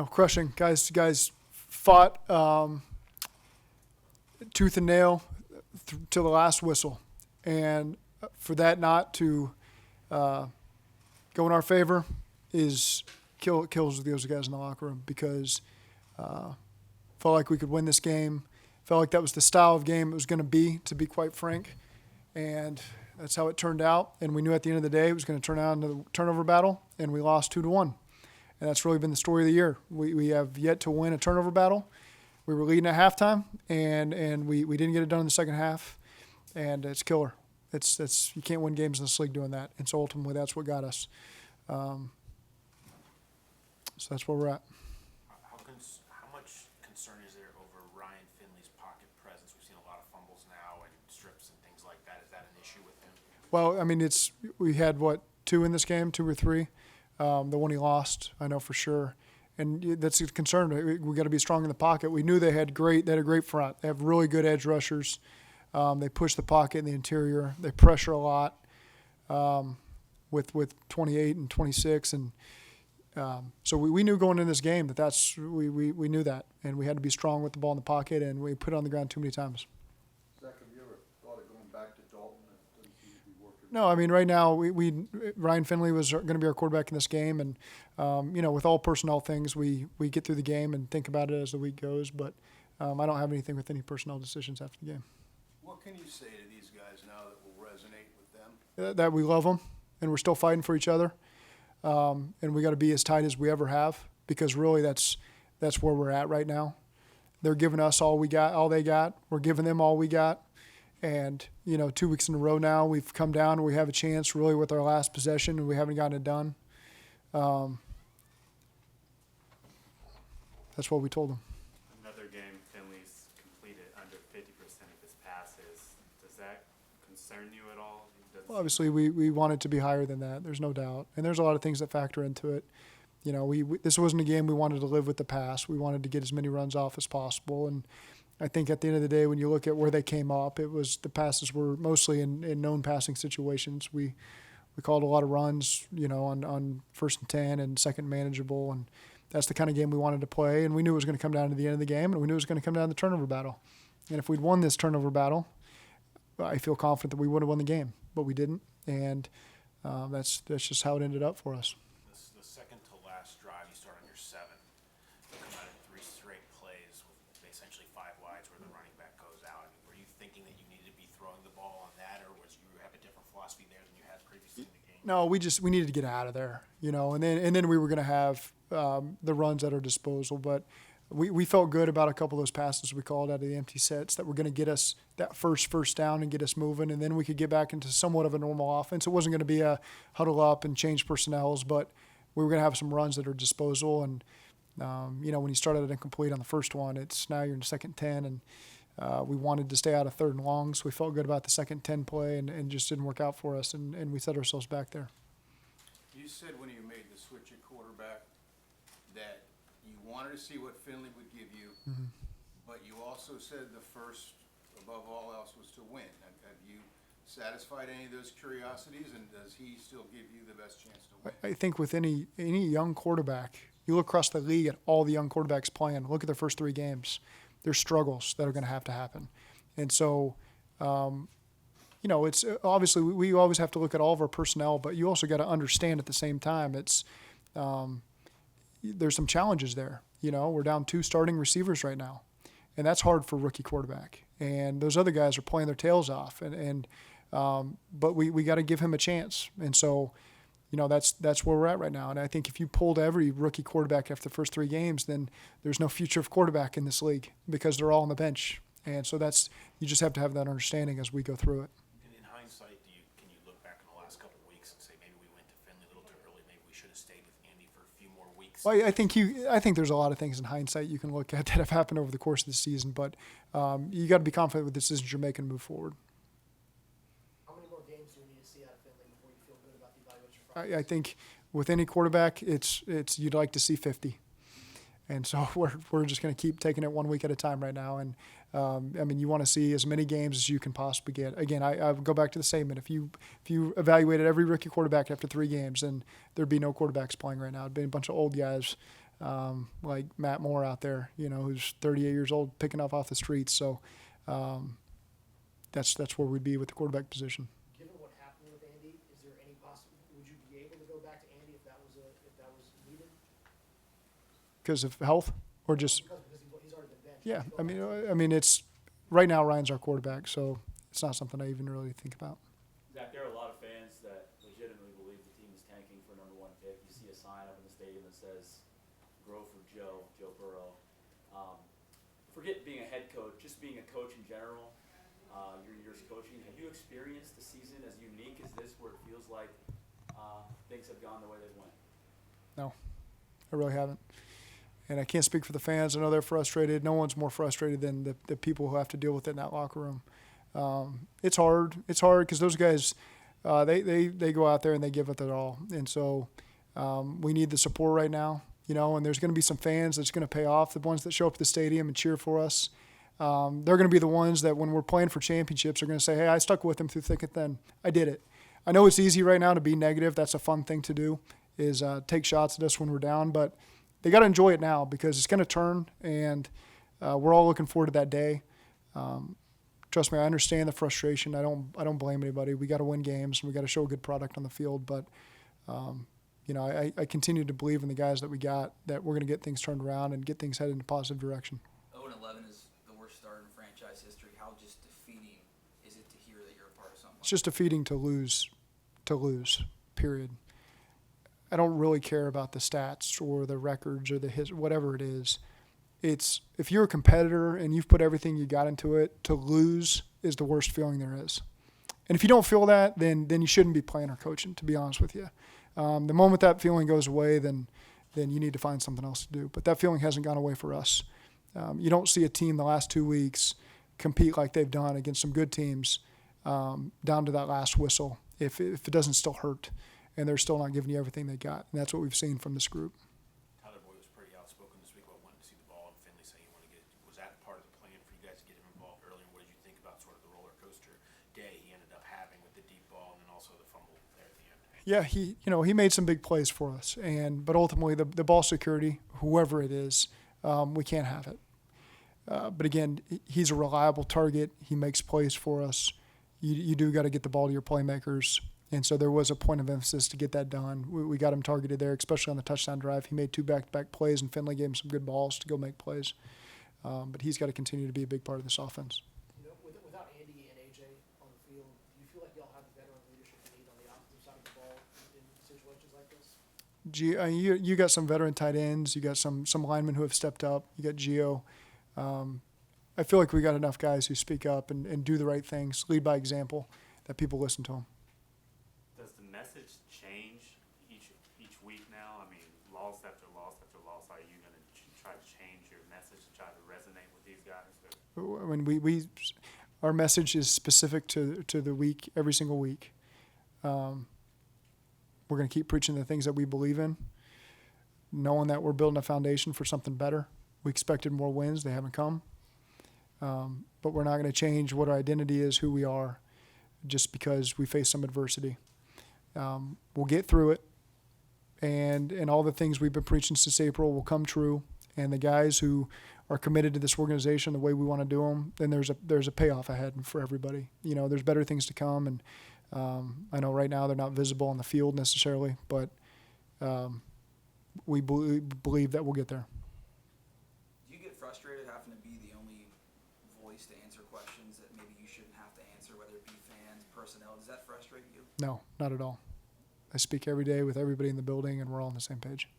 Crushing. Guys fought tooth and nail till the last whistle. And for that not to go in our favor kills those guys in the locker room because felt like we could win this game. Felt like that was the style of game it was going to be quite frank. And that's how it turned out. And we knew at the end of the day it was going to turn out into the turnover battle, and we lost 2-1. And that's really been the story of the year. We have yet to win a turnover battle. We were leading at halftime, and we didn't get it done in the second half. And it's killer. It's you can't win games in this league doing that. And so ultimately that's what got us. So that's where we're at. How much concern is there over Ryan Finley's pocket presence? We've seen a lot of fumbles now and strips and things like that. Is that an issue with him? Well, I mean, we had, 2 in this game, 2 or 3. The one he lost, I know for sure. And that's a concern. We got to be strong in the pocket. We knew they had a great front. They have really good edge rushers. They push the pocket in the interior. They pressure a lot with 28 and 26. And so we knew going into this game we knew that. And we had to be strong with the ball in the pocket, and we put it on the ground too many times. Zach, have you ever thought of going back to Dalton? It doesn't seem to be working. No, I mean, right now, Ryan Finley was going to be our quarterback in this game. And, with all personnel things, we get through the game and think about it as the week goes. But I don't have anything with any personnel decisions after the game. What can you say to these guys now that will resonate with them? That we love them, and we're still fighting for each other. And we got to be as tight as we ever have, because really that's where we're at right now. They're giving us all they got. We're giving them all we got. And, 2 weeks in a row now, we've come down and we have a chance really with our last possession, and we haven't gotten it done. That's what we told them. Another game, Finley's completed under 50% of his passes. Does that concern you at all? Well, obviously, we want it to be higher than that. There's no doubt. And there's a lot of things that factor into it. This wasn't a game we wanted to live with the pass. We wanted to get as many runs off as possible. And I think at the end of the day, when you look at where they came up, it was the passes were mostly in known passing situations. We called a lot of runs, on 1st and 10 and second manageable. And that's the kind of game we wanted to play. And we knew it was going to come down to the end of the game, and we knew it was going to come down to the turnover battle. And if we'd won this turnover battle, I feel confident that we would have won the game. But we didn't, and that's just how it ended up for us. The second to last drive, you start on your 7. You come out in 3 straight plays with essentially 5 wides where the running back goes out. I mean, were you thinking that you needed to be throwing the ball on that, or was you have a different philosophy there than you had previously in the game? No, we needed to get out of there, and then we were going to have the runs at our disposal, but. We felt good about a couple of those passes we called out of the empty sets that were going to get us that first down and get us moving, and then we could get back into somewhat of a normal offense. It wasn't going to be a huddle up and change personnels, but we were going to have some runs at our disposal. And, when you started it incomplete on the first one, it's now you're in the second 10, and we wanted to stay out of 3rd and long, so we felt good about the second 10 play, and just didn't work out for us, and we set ourselves back there. You said when you made the switch at quarterback that you wanted to see what Finley would give you, but you also said the first, above all else, was to win. Have you satisfied any of those curiosities, and does he still give you the best chance to win? I think with any young quarterback, you look across the league at all the young quarterbacks playing, look at their first 3 games. There's struggles that are going to happen. And so, it's obviously we always have to look at all of our personnel, but you also got to understand at the same time there's some challenges there. We're down 2 starting receivers right now, and that's hard for a rookie quarterback. And those other guys are playing their tails off, but we got to give him a chance. And so, that's where we're at right now. And I think if you pulled every rookie quarterback after the first 3 games, then there's no future of quarterback in this league because they're all on the bench. And so you just have to have that understanding as we go through it. In hindsight, can you look back in the last couple of weeks and say maybe we went to Finley a little too early, maybe we should have stayed with Andy for a few more weeks? Well, I think there's a lot of things in hindsight you can look at that have happened over the course of the season, but you got to be confident with the decisions you're making and move forward. How many more games do we need to see out of Finley before you feel good about the evaluation? I think with any quarterback, it's you'd like to see 50. And so we're just going to keep taking it 1 week at a time right now. And, you want to see as many games as you can possibly get. Again, I go back to the statement. If you evaluated every rookie quarterback after 3 games, then there'd be no quarterbacks playing right now. It'd be a bunch of old guys like Matt Moore out there, who's 38 years old, picking up off the streets. So that's where we'd be with the quarterback position. Given what happened with Andy, is there any would you be able to go back to Andy if that was needed? Because of health or just Because he's already been benched. yeah. Would you go back? I mean, it's right now Ryan's our quarterback, so it's not something I even really think about. Zach, there are a lot of fans that legitimately believe the team is tanking for #1 pick. You see a sign up in the stadium that says, "Grow for Joe Burrow." Forget being a head coach, just being a coach in general, your years coaching. Have you experienced a season as unique as this where it feels like things have gone the way they went? No, I really haven't. And I can't speak for the fans. I know they're frustrated. No one's more frustrated than the people who have to deal with it in that locker room. It's hard. It's hard because those guys, they go out there and they give it their all. And so we need the support right now, and there's going to be some fans that's going to pay off, the ones that show up to the stadium and cheer for us. They're going to be the ones that when we're playing for championships are going to say, hey, I stuck with them through thick and thin. I did it. I know it's easy right now to be negative. That's a fun thing to do, is take shots at us when we're down. But they got to enjoy it now because it's going to turn, and we're all looking forward to that day. Trust me, I understand the frustration. I don't blame anybody. We got to win games, and we got to show a good product on the field. But I continue to believe in the guys that we got, that we're going to get things turned around and get things headed in a positive direction. 0-11 is the worst start in franchise history. How just defeating is it to hear that you're a part of something? It's just defeating to lose, period. I don't really care about the stats or the records or whatever it is. It's if you're a competitor and you've put everything you got into it, to lose is the worst feeling there is. And if you don't feel that, then you shouldn't be playing or coaching, to be honest with you. The moment that feeling goes away, then you need to find something else to do. But that feeling hasn't gone away for us. You don't see a team the last 2 weeks compete like they've done against some good teams down to that last whistle if it doesn't still hurt and they're still not giving you everything they got. And that's what we've seen from this group. Tyler Boyd was pretty outspoken this week about wanting to see the ball, and Finley saying he wanted to get it. Was that part of the plan for you guys to get him involved early? And what did you think about sort of the roller coaster day he ended up having with the deep ball and then also the fumble there at the end? Yeah, he made some big plays for us, but ultimately the ball security, whoever it is, we can't have it. But again, he's a reliable target. He makes plays for us. You do got to get the ball to your playmakers. And so there was a point of emphasis to get that done. We got him targeted there, especially on the touchdown drive. He made 2 back-to-back plays, and Finley gave him some good balls to go make plays. But he's got to continue to be a big part of this offense. Without Andy and AJ on the field, do you feel like y'all have the veteran leadership you need on the offensive side of the ball in situations like this? You got some veteran tight ends. You got some linemen who have stepped up. You got Gio. I feel like we got enough guys who speak up and do the right things, lead by example, that people listen to them. Does the message change each week now? I mean, loss after loss after loss. Are you going to try to change your message to try to resonate with these guys? Or? When our message is specific to the week, every single week. We're going to keep preaching the things that we believe in, knowing that we're building a foundation for something better. We expected more wins. They haven't come. But we're not going to change what our identity is, who we are, just because we face some adversity. We'll get through it, and all the things we've been preaching since April will come true. And the guys who are committed to this organization the way we want to do them, then there's a payoff ahead for everybody. There's better things to come, and I know right now they're not visible on the field necessarily, but we believe that we'll get there. Do you get frustrated having to be the only voice to answer questions that maybe you shouldn't have to answer, whether it be fans, personnel? Does that frustrate you? No, not at all. I speak every day with everybody in the building, and we're all on the same page.